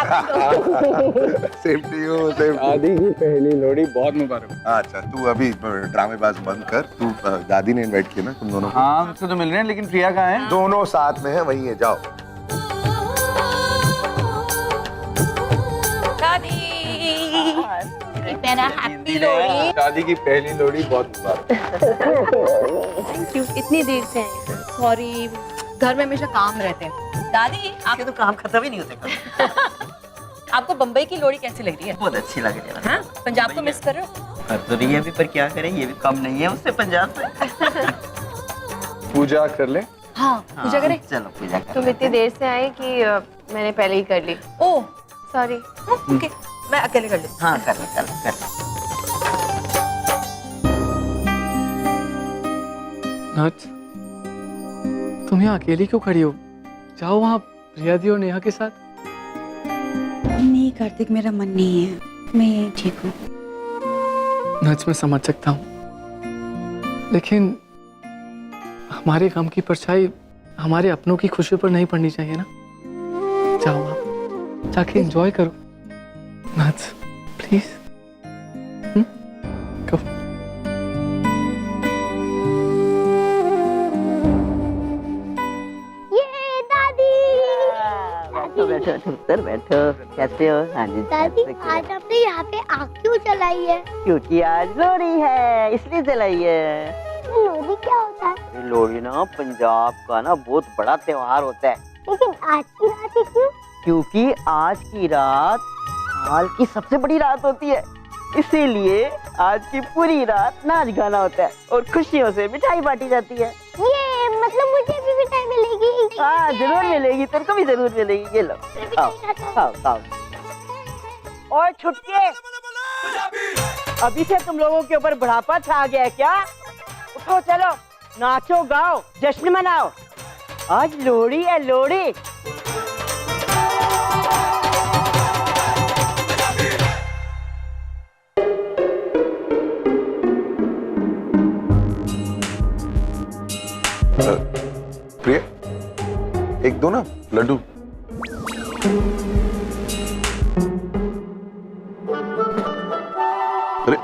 Same to you. शादी की पहली लोहड़ी बहुत मुबारक। अच्छा तू अभी ड्रामेबाज बंद कर, तू दादी ने इनवाइट किया ना तुम दोनों को? हाँ उनसे तो मिल रहे हैं, लेकिन प्रिया कहाँ है? दोनों साथ में है, वही है, जाओ। दादी मेरा हैप्पी लोहड़ी। शादी की पहली लोहड़ी बहुत मुबारक। Thank you. इतनी देर से हैं। सॉरी, घर में हमेशा काम रहते हैं। दादी आपके तो काम खत्म ही नहीं होते कभी। आपको बम्बई की लोहड़ी कैसी लग रही है? बहुत अच्छी लग रही है। हाँ? पंजाब को मिस कर रहे हो? कर तो रही है अभी, पर क्या करें, ये भी कम नहीं है उससे पंजाब से। पूजा कर ले। हाँ, पूजा करें? चलो पूजा करें। तुम इतनी देर से आए कि मैंने पहले ही कर ली। Oh sorry. ओके, मैं अकेले कर लेती हाँ कर ले। नाच, तुम यहाँ अकेली क्यों खड़ी हो? जाओ वहाँ प्रिया दी और नेहा के साथ। नहीं कार्तिक, मेरा मन नहीं है, मैं ठीक हूँ। नाच, मैं समझ सकता हूँ, लेकिन हमारे गम की परछाई हमारे अपनों की खुशी पर नहीं पड़नी चाहिए ना। जाओ आप जाके एंजॉय करो। नाच प्लीज। कहो। बैठो उधर बैठो। कैसे हो? हाँ जी दादी, आज आपने यहाँ पे आग क्यों जलाई है? क्योंकि आज लोहड़ी है इसलिए जलाई है। लोहड़ी क्या होता है? लोहड़ी ना पंजाब का ना बहुत बड़ा त्योहार होता है। लेकिन आज की रात ही क्यों? क्योंकि आज की रात साल की सबसे बड़ी रात होती है, इसीलिए आज की पूरी रात नाच गाना होता है और खुशियों से मिठाई बांटी जाती है। ये मतलब मुझे भी मिठाई मिलेगी? हाँ जरूर मिलेगी, तेरे को भी जरूर मिलेगी। ये लो खाओ खाओ खाओ। और छुटके, अभी से तुम लोगों के ऊपर बुढ़ापा छा गया है क्या? उठो चलो, नाचो गाओ, जश्न मनाओ। आज लोहड़ी है लोहड़ी। प्रिया, एक दो ना लड्डू। अरे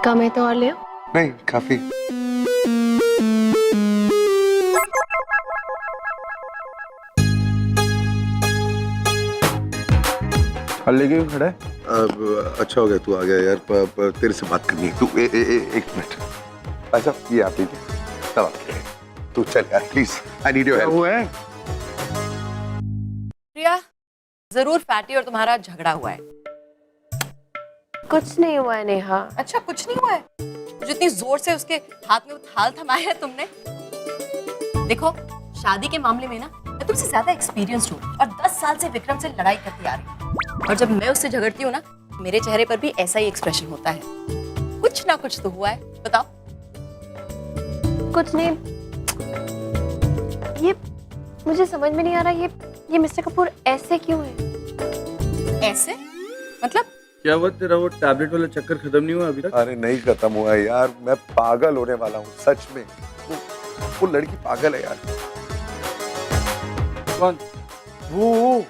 कम है तो और ले आओ। नहीं, काफी। हल्ले क्यों खड़ा है? अब अच्छा हो गया तू आ गया यार, तेरे से बात करनी है। तू एक मिनट। अच्छा ये आप ही सब तू चल यार please, I need your help. हुआ है? प्रिया, जरूर फैटी और तुम्हारा झगड़ा हुआ है। कुछ नहीं हुआ है नेहा। अच्छा कुछ नहीं हुआ है? जितनी जोर से उसके हाथ में वो थाल थमाया है तुमने। देखो, शादी के मामले में ना मैं तुमसे ज्यादा एक्सपीरियंस्ड हूँ और 10 साल से विक्रम से लड़ाई करती आ रही हूँ, और जब मैं उससे झगड़ती हूँ ना, मेरे चेहरे पर भी ऐसा ही एक्सप्रेशन होता है। कुछ ना कुछ तो हुआ है, बताओ। कुछ नहीं, ये मुझे समझ में नहीं आ रहा, ये मिस्टर कपूर ऐसे क्यों है? ऐसे मतलब? क्या हुआ तेरा वो टैबलेट वाला चक्कर खत्म नहीं हुआ अभी तक? अरे नहीं खत्म हुआ है यार, मैं पागल होने वाला हूँ सच में। वो लड़की पागल है यार। कौन? वो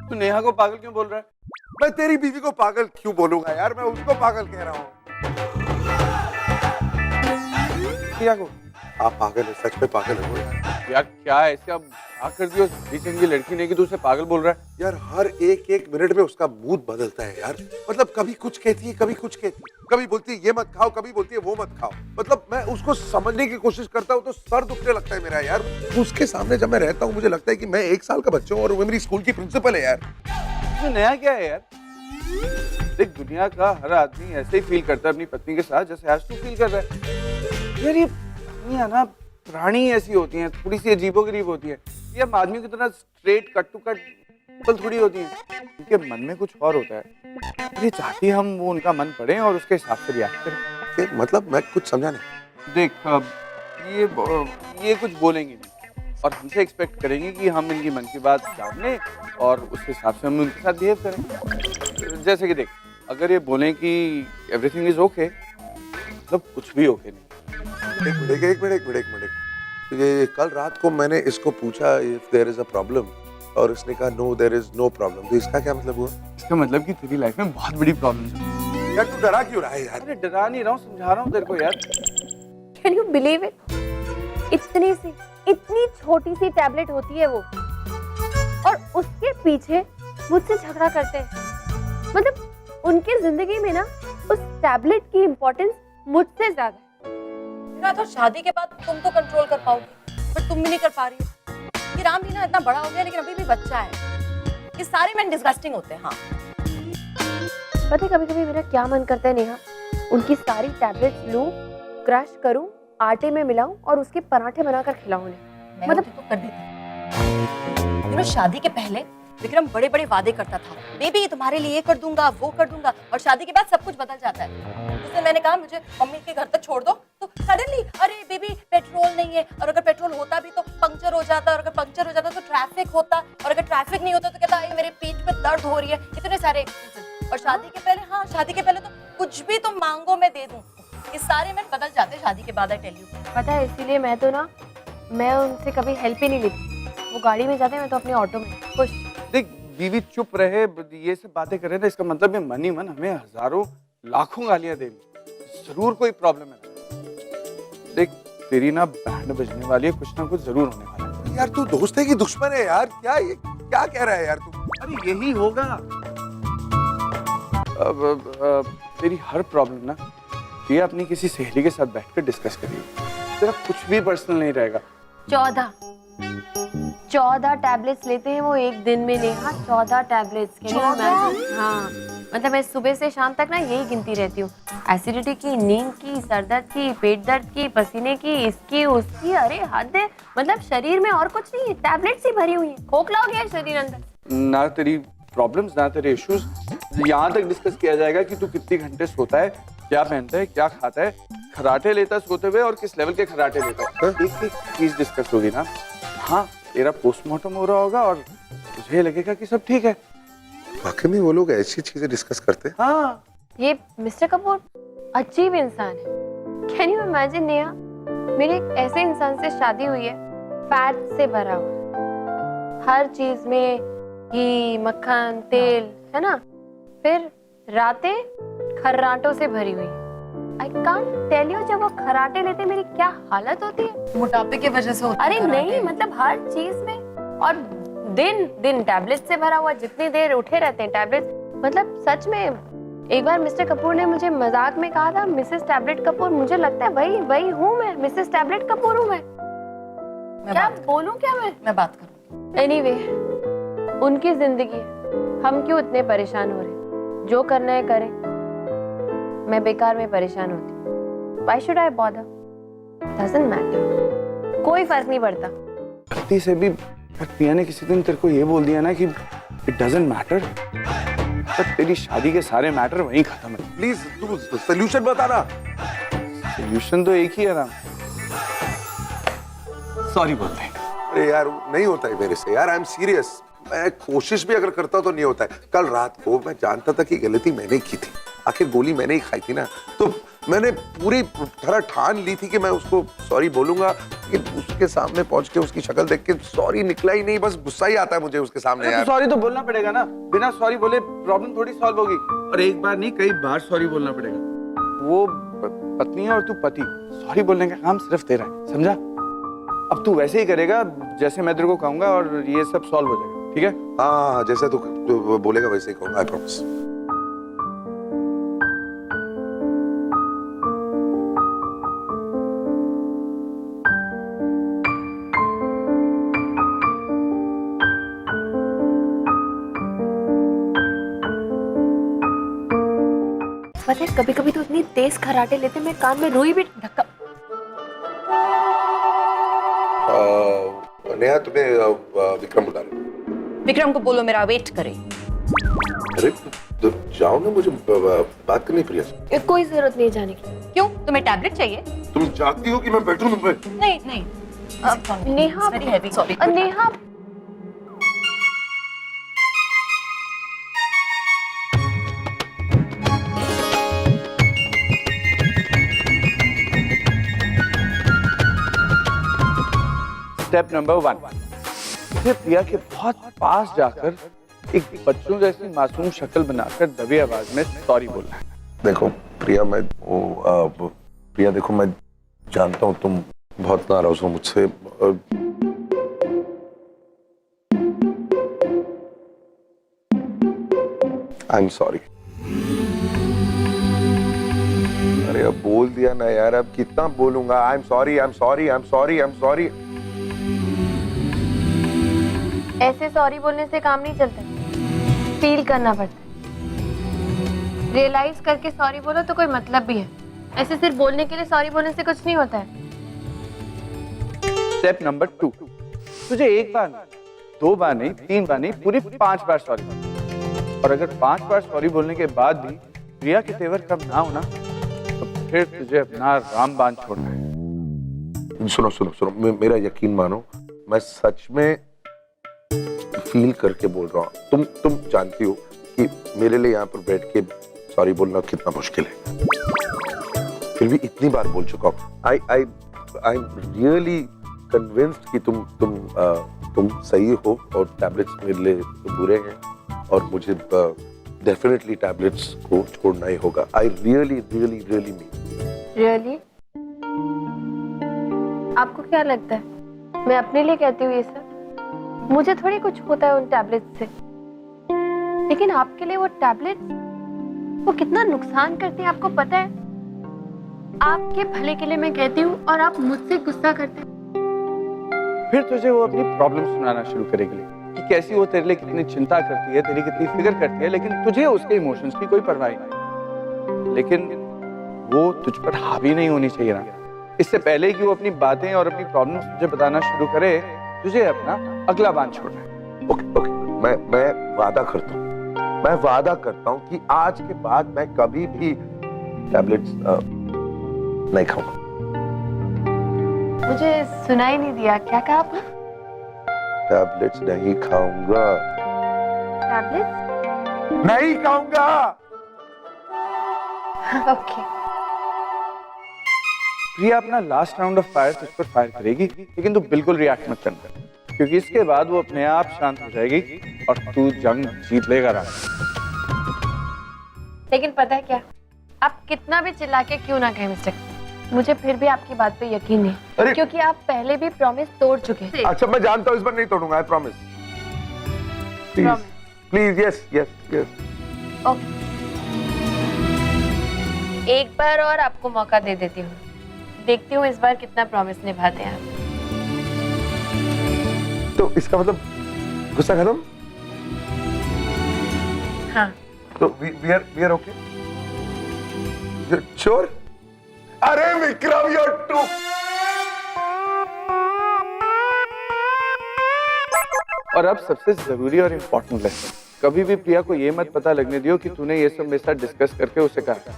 तू नेहा को पागल क्यों बोल रहा है? मैं तेरी बीवी को पागल क्यों बोलूंगा यार, मैं उसको पागल कह रहा हूँ। प्रिया को? आप पागल है, सच में पागल है वो यार। यार क्या है इसका? क्या कर दिया रिसेंट की लड़की ने कि तू उसे पागल बोल रहा है? यार हर एक मिनट में उसका मूड बदलता है यार। मतलब कभी कुछ कहती है, कभी कुछ कहती है, कभी बोलती है ये मत खाओ, कभी बोलती है वो मत खाओ। मतलब मैं उसको समझने की कोशिश करता हूँ तो सर दुखने लगता है मेरा यार। उसके सामने जब मैं रहता हूँ मुझे लगता है कि मैं 1 साल का बच्चा हूँ और वो मेरी स्कूल की प्रिंसिपल है यार। इसमें नया क्या है यार? देख, दुनिया का हर आदमी ऐसे ही फील करता है अपनी पत्नी के साथ जैसे आज तू फील कर रहा है। यार ये पत्नियां ना प्राणी ऐसी होती हैं, थोड़ी सी अजीबोगरीब होती है। ये हम आदमी की तरह स्ट्रेट कट टू कट थोड़ी होती हैं। उनके मन में कुछ और होता है। ये चाहती है हम वो उनका मन पढ़ें और उसके हिसाब से रिएक्ट करें। मतलब मैं कुछ समझा नहीं। देख, ये कुछ बोलेंगे नहीं और हमसे एक्सपेक्ट करेंगे कि हम इनकी मन की बात जान लें और उस हिसाब से हम उनके साथ बिहेव करें। जैसे कि देख, अगर ये बोलें कि एवरीथिंग इज ओके, मतलब कुछ भी ओके नहीं। एक मिनट। ये कल रात को मैंने इसको पूछा if there is a problem, और उसने कहा no there is no problem, तो इसका क्या मतलब हुआ? इसका मतलब कि तेरी लाइफ में बहुत बड़ी प्रॉब्लम है। यार तू डरा क्यों रहा है यार? अरे डरा नहीं रहा हूँ, समझा रहा हूँ तेरे को यार। Can you believe it? इतनी छोटी सी टैबलेट होती है वो, और उसके पीछे मुझसे झगड़ा करते हैं। मतलब उनकी जिंदगी में ना उस टैबलेट की इम्पोर्टेंस मुझसे ज्यादा है। मेरा तो शादी के बाद तुम तो कंट्रोल कर पाओगी, पर तुम भी नहीं कर पा रही हो। ये राम भी ना इतना बड़ा हो गया लेकिन अभी भी बच्चा है। ये सारे मैन डिस्गस्टिंग होते हैं। हाँ पता है कभी कभी मेरा क्या मन करता है नेहा, उनकी सारी टैबलेट्स लूं, क्रश करूं, आटे में मिलाऊं और उसके पराठे बनाकर खिलाऊं उन्हें। मैं मतलब तो कर देती। यू नो शादी के पहले विक्रम बड़े बड़े वादे करता था, बेबी तुम्हारे लिए ये कर दूंगा वो कर दूंगा, और शादी के बाद सब कुछ बदल जाता है। उससे मैंने कहा मुझे मम्मी के घर तक छोड़ दो, तो सडनली अरे बेबी पेट्रोल नहीं है, और अगर पेट्रोल होता भी तो पंक्चर हो जाता, और अगर पंक्चर हो जाता तो ट्रैफिक होता, और अगर ट्रैफिक नहीं होता तो कहता है मेरे पेट पे दर्द हो रही है। इतने सारे एक्सक्यूजेस। और शादी के पहले, हाँ शादी के पहले तो कुछ भी तुम मांगो मैं दे दूं। ये सारे मैन बदल जाते शादी के बाद, आई टेल यू। पता है इसीलिए मैं उनसे कभी हेल्प ही नहीं लेती। वो गाड़ी में जाते हैं, मैं तो अपने ऑटो में खुश। देख बीवी चुप रहे, ये सब बातें करे ना, इसका मतलब ये मन ही मन हमें हजारों लाखों गालियां देगी, जरूर कोई प्रॉब्लम है। देख तेरी ना बैंड बजने वाली है, कुछ ना कुछ जरूर होने वाला है। यार तू दोस्त है कि दुश्मन है यार? क्या कह रहा है यार तू? अरे यही होगा। अब तेरी हर प्रॉब्लम ना ये अपनी किसी सहेली के साथ बैठकर डिस्कस करिए, तेरा कुछ भी पर्सनल नहीं रहेगा। 14 टैबलेट्स लेते हैं वो एक दिन में नेहा, 14 टैबलेट्स। हाँ मतलब मैं सुबह से शाम तक ना यही गिनती रहती हूँ। एसिडिटी की, नींद की, सर दर्द की, पेट दर्द की, पसीने की, इसकी उसकी, अरे हद है। मतलब शरीर में और कुछ नहीं है, टैबलेट्स ही भरी हुई है। खोखला हो गया है शरीर अंदर। ना तेरी प्रॉब्लम्स ना तेरे इश्यूज, यहाँ तक डिस्कस किया जाएगा कि तू कितने घंटे सोता है, क्या पहनता है, क्या खाता है, खराटे लेता है सोते हुए और किस लेवल के खराटे लेता है। एक एक चीज डिस्कस होगी ना। हाँ तेरा पोस्टमार्टम हो रहा होगा और तुझे लगेगा कि सब ठीक है। वाकई में वो लोग ऐसी चीजें डिस्कस करते हैं? हाँ ये मिस्टर कपूर अजीब इंसान है। कैन यू इमेजिन नेहा, मेरे एक ऐसे इंसान से शादी हुई है, फैट से भरा हुआ, हर चीज में घी, मक्खन, तेल है ना, फिर रातें खर्राटों से भरी हुई। आई कांट टेल यू, जब वो खराटे लेते मेरी क्या हालत होती है। मोटापे की वजह से होता है। अरे नहीं मतलब हर चीज में, और दिन दिन टैबलेट से भरा हुआ, जितनी देर उठे रहते हैं टैबलेट। मतलब सच में एक बार मिस्टर कपूर ने मुझे मजाक में कहा था, मिसेस टैबलेट कपूर। मुझे लगता है वही हूँ मैं, मिसेस टैबलेट कपूर हूँ मैं। क्या बोलूं क्या मैं बात करूं। एनीवे, उनकी जिंदगी है, हम क्यों इतने परेशान हो रहे? जो करना है करें, मैं बेकार में परेशान होती हूँ। Why should I bother? Doesn't matter. कोई फर्क नहीं पड़ता। गलती से भी पिया ने किसी दिन तेरे को ये बोल दिया ना कि it doesn't matter, तो तेरी शादी के सारे मैटर वहीं खत्म है। प्लीज तू सोल्यूशन बता ना। सोल्यूशन तो एक ही है ना, सॉरी बोल दे। अरे यार नहीं होता है मेरे से यार, आई एम सीरियस। मैं कोशिश भी अगर करता हूँ तो नहीं होता है। कल रात को मैं जानता था कि गलती मैंने की थी, आखिर गोली मैंने ही खाई थी ना, तो मैंने पूरी तरह ठान ली थी कि मैं उसको सॉरी बोलूंगा। लेकिन उसके सामने पहुंच के उसकी शक्ल देख के सॉरी निकला ही नहीं, बस गुस्सा ही आता है मुझे उसके सामने यार। सॉरी तो बोलना पड़ेगा ना, बिना सॉरी बोले प्रॉब्लम थोड़ी सॉल्व होगी। और एक बार नहीं कई बार सॉरी बोलना पड़ेगा। वो पत्नी है और तू पति, सॉरी बोलने का काम सिर्फ तेरा है, समझा? अब तू वैसे ही करेगा जैसे मैं तेरे को कहूंगा और ये सब सॉल्व हो जाएगा, ठीक है? हाँ जैसे तू बोलेगा वैसे ही कहूंगा, आई प्रॉमिस। पता है कभी कभी तो इतनी तेज खराटे लेते मैं कान में रुई भी धक्का। नेहा तुम्हें विक्रम बुला रहे। विक्रम को बोलो मेरा वेट करे। अरे तो जाओ ना, मुझे बात करनी प्रिया। कोई जरूरत नहीं जाने की। क्यों, तुम्हें टैबलेट चाहिए? तुम चाहती हो कि मैं बेडरूम में? नहीं Neha, very heavy, sorry. Neha step number 1, मुझे प्रिया के बहुत पास जाकर एक बच्चों जैसी मासूम शक्ल बनाकर दबी आवाज में सॉरी बोलना है। देखो प्रिया, प्रिया देखो, मैं जानता हूँ तुम बहुत नाराज हो मुझसे। I am sorry. अरे अब बोल दिया ना यार, अब कितना बोलूंगा? I am sorry, I am sorry, I am sorry, I am sorry. ऐसे सॉरी बोलने से काम नहीं चलता, फील करना पड़ता है। रियलाइज करके सॉरी बोलो तो कोई मतलब भी है, ऐसे सिर्फ बोलने के लिए सॉरी बोलने से कुछ नहीं होता है। स्टेप नंबर 2, तुझे एक बार नहीं, 2 बार नहीं, 3 बार नहीं, पूरी 5 बार सॉरी बोलना। और अगर 5 बार सॉरी बोलने के बाद भी प्रिया के तेवर कम ना होना, तो फिर तुझे अपना रामबाण छोड़ना है। सुनो सुनो सुनो, मेरा यकीन मानो, मैं सच में फील करके बोल रहा हूँ। तुम जानती हो कि मेरे लिए यहाँ पर बैठ के सॉरी बोलना कितना मुश्किल है, फिर भी इतनी बार बोल चुका हूँ। आई एम रियली कन्विंस्ड कि तुम सही हो और टैबलेट्स मेरे लिए बुरे हैं और मुझे डेफिनेटली टैबलेट्स को छोड़ना ही होगा। I really really really mean. Really? आपको क्या लगता है मैं अपने लिए कहती हूँ ये सब? मुझे थोड़ी कुछ होता है उन टैबलेट से, लेकिन आपके लिए वो टैबलेट वो कितना नुकसान करते हैं आपको पता है? आपके भले के लिए मैं कहती हूँ और आप मुझसे गुस्सा करते हैं। फिर तुझे वो अपनी प्रॉब्लम सुनाना शुरू करेगी कि कैसी वो तेरे लिए कितनी चिंता करती है, तेरी कितनी फिक्र करती है, लेकिन तुझे उसके इमोशंस की कोई परवाह नहीं। लेकिन वो तुझ पर हावी नहीं होनी चाहिए ना। इससे पहले कि वो अपनी बातें और अपनी प्रॉब्लम्स तुझे बताना शुरू करे, तुझे अपना अगला बांध छोड़ना है। ओके, मैं वादा करता हूँ, मैं वादा करता हूँ कि आज के बाद मैं कभी भी टैबलेट्स नहीं खाऊंगा। मुझे सुनाई नहीं दिया, क्या कहा आपने? टैबलेट्स नहीं खाऊंगा। टैबलेट नहीं खाऊंगा। ओके। प्रिया अपना लास्ट राउंड ऑफ फायर तुझ पर फायर करेगी, लेकिन तू बिल्कुल रिएक्ट मत करना, क्योंकि इसके बाद वो अपने आप शांत हो जाएगी और तू जंग जीत लेगा राज। लेकिन पता है क्या, आप कितना भी चिल्ला के क्यों ना कहें मिस्टर, मुझे फिर भी आपकी बात पे यकीन नहीं, क्योंकि आप पहले भी प्रॉमिस तोड़ चुके हैं। अच्छा मैं जानता हूँ इस बार नहीं तोड़ूंगा, I promise. Please please, yes yes yes. Okay, एक बार और आपको मौका दे देती हूँ, देखती हूँ इस बार कितना प्रॉमिस निभाते हैं आप। तो इसका मतलब गुस्सा खत्म? हाँ। तो we are okay? You're sure? अरे विक्रम, you're too... और अब सबसे जरूरी और इम्पोर्टेंट लेसन, कभी भी प्रिया को ये मत पता लगने दियो कि तूने ये सब मेरे साथ डिस्कस करके उसे कहा।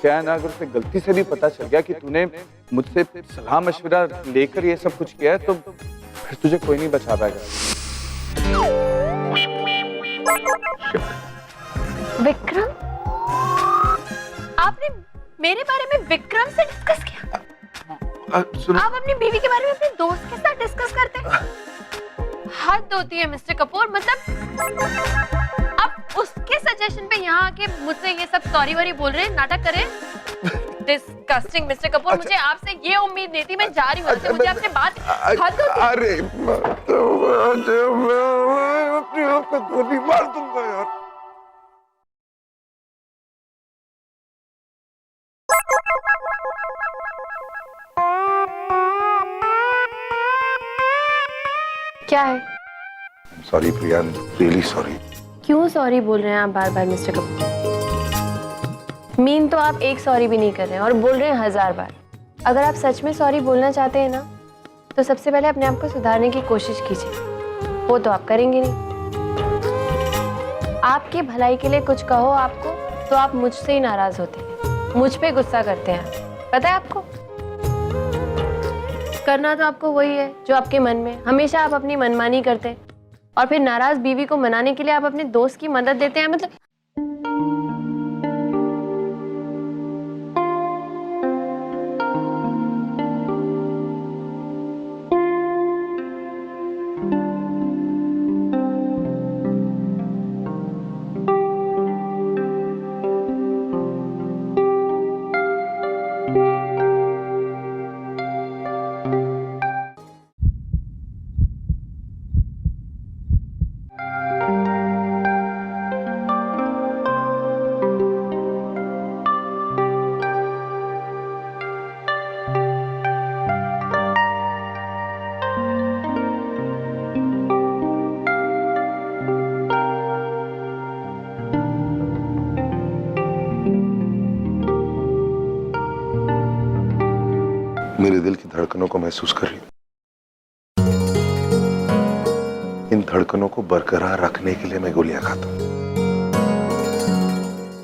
क्या ना अगर उसे गलती से भी पता चल गया कि तूने मुझसे सलाह मशवरा लेकर ये सब कुछ किया है, तो फिर तुझे कोई नहीं बचा पाएगा। विक्रम? आपने मेरे बारे में विक्रम से डिस्कस किया? आप अपनी बीवी के बारे में अपने दोस्त के साथ डिस्कस करते हैं? हद होती है मिस्टर कपूर, मतलब आप उसके सजेशन पे यहाँ आके मुझसे ये सब सॉरी वॉरी बोल रहे हैं, नाटक कर रहे हैं। Disgusting mister Kapoor. अच्छा, मुझे आपसे ये उम्मीद नहीं थी, मैं जा रही हूँ। मुझे आपसे बात हद होती है। अरे मैं अपने आप को गोली मार दूंगा यार। क्या है? सॉरी प्रिया, रियली सॉरी। क्यों सॉरी बोल रहे हैं आप बार बार मिस्टर कपूर? मीन तो आप एक सॉरी भी नहीं कर रहे हैं और बोल रहे हैं 1000 बार। अगर आप सच में सॉरी बोलना चाहते हैं ना, तो सबसे पहले अपने आप को सुधारने की कोशिश कीजिए। वो तो आप करेंगे नहीं। आपकी भलाई के लिए कुछ कहो आपको, तो आप मुझसे ही नाराज होते हैं, मुझ पे गुस्सा करते हैं। पता है आपको? करना तो आपको वही है जो आपके मन में। हमेशा आप अपनी मनमानी करते हैं और फिर नाराज बीवी को मनाने के लिए आप अपने दोस्त की मदद देते हैं। मतलब धड़कनों को महसूस कर रही हूँ। इन धड़कनों को बरकरार रखने के लिए मैं गोलियां खाता हूँ।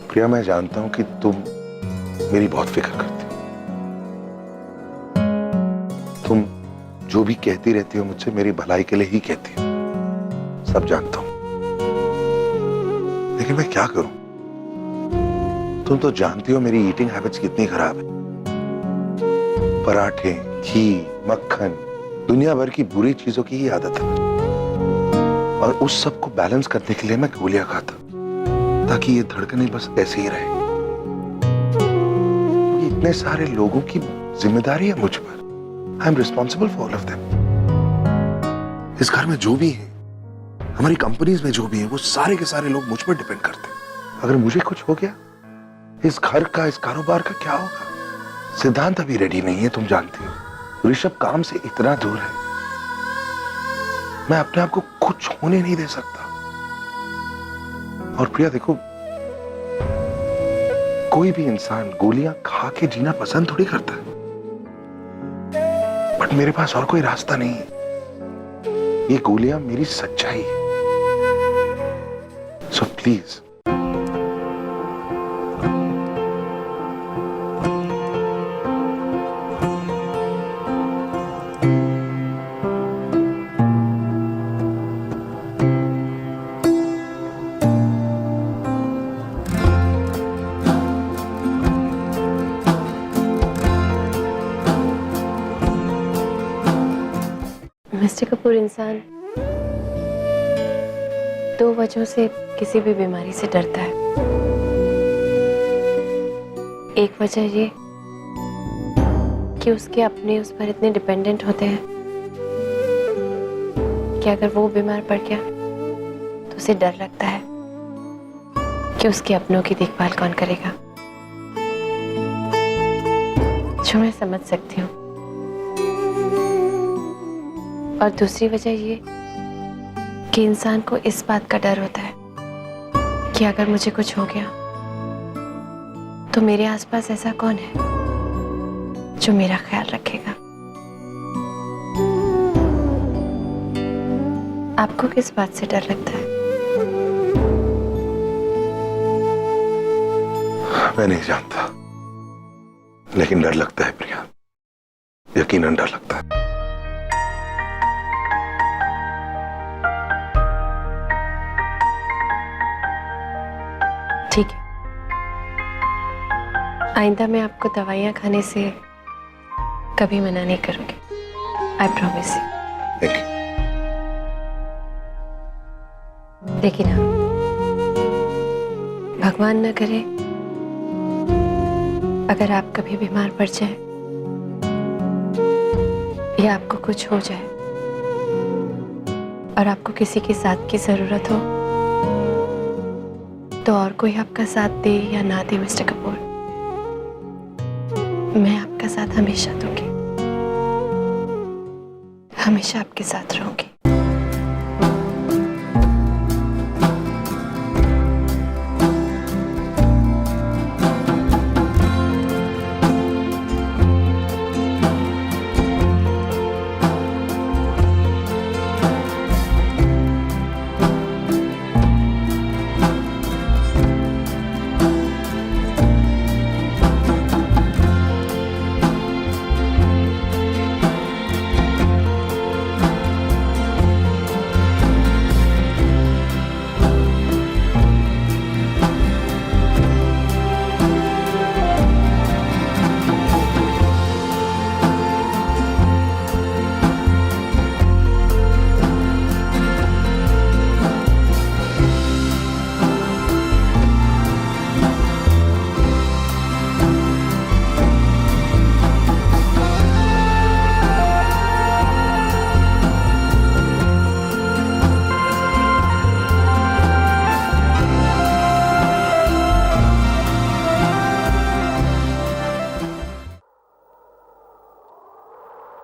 प्रिया, मैं जानता हूं कि तुम मेरी बहुत फिक्र करती हो। तुम जो भी कहती रहती हो मुझसे मेरी भलाई के लिए ही कहती हो, सब जानता हूं। लेकिन मैं क्या करूं? तुम तो जानती हो मेरी ईटिंग हैबिट्स कितनी खराब है। पराठे, घी, मक्खन, दुनिया भर की बुरी चीजों की ही आदत है। और उस सब को बैलेंस करने के लिए मैं गोलियां खाता ताकि ये धड़कनें बस ऐसे ही रहे। इतने सारे लोगों की जिम्मेदारी है मुझ पर। I am responsible for all of them. इस घर में जो भी है, हमारी कंपनीज में जो भी है, वो सारे के सारे लोग मुझ पर डिपेंड करते हैं। अगर मुझे कुछ हो गया, इस घर का, इस कारोबार का क्या होगा? सिद्धांत अभी रेडी नहीं है, तुम जानती हो। ऋषभ काम से इतना दूर है, मैं अपने आप को कुछ होने नहीं दे सकता। और प्रिया देखो, कोई भी इंसान गोलियां खा के जीना पसंद थोड़ी करता है, बट मेरे पास और कोई रास्ता नहीं है। ये गोलियां मेरी सच्चाई है। सो प्लीज मिस्टर कपूर इंसान दो वजहों से किसी भी बीमारी से डरता है। एक वजह ये कि उसके अपने उस पर इतने डिपेंडेंट होते हैं कि अगर वो बीमार पड़ गया तो उसे डर लगता है कि उसके अपनों की देखभाल कौन करेगा। जो मैं समझ सकती हूँ। और दूसरी वजह ये कि इंसान को इस बात का डर होता है कि अगर मुझे कुछ हो गया तो मेरे आसपास ऐसा कौन है जो मेरा ख्याल रखेगा। आपको किस बात से डर लगता है? मैं नहीं जानता, लेकिन डर लगता है प्रिया, यकीनन डर लगता है। ठीक है, आइंदा मैं आपको दवाइयाँ खाने से कभी मना नहीं करूंगी। I promise you. Thank you. लेकिन हाँ, भगवान न करे अगर आप कभी बीमार पड़ जाए या आपको कुछ हो जाए और आपको किसी के साथ की जरूरत हो, तो और कोई आपका साथ दे या ना दे मिस्टर कपूर, मैं आपका साथ हमेशा दूंगी, हमेशा आपके साथ रहूंगी।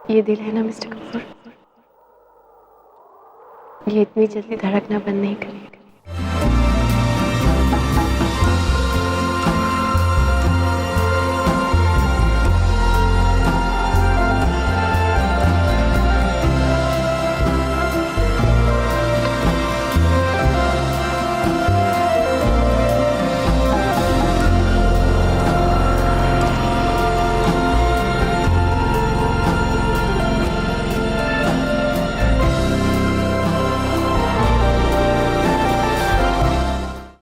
ये दिल है ना मिस्टर कपूर, ये इतनी जल्दी धड़कना बंद नहीं करेगा।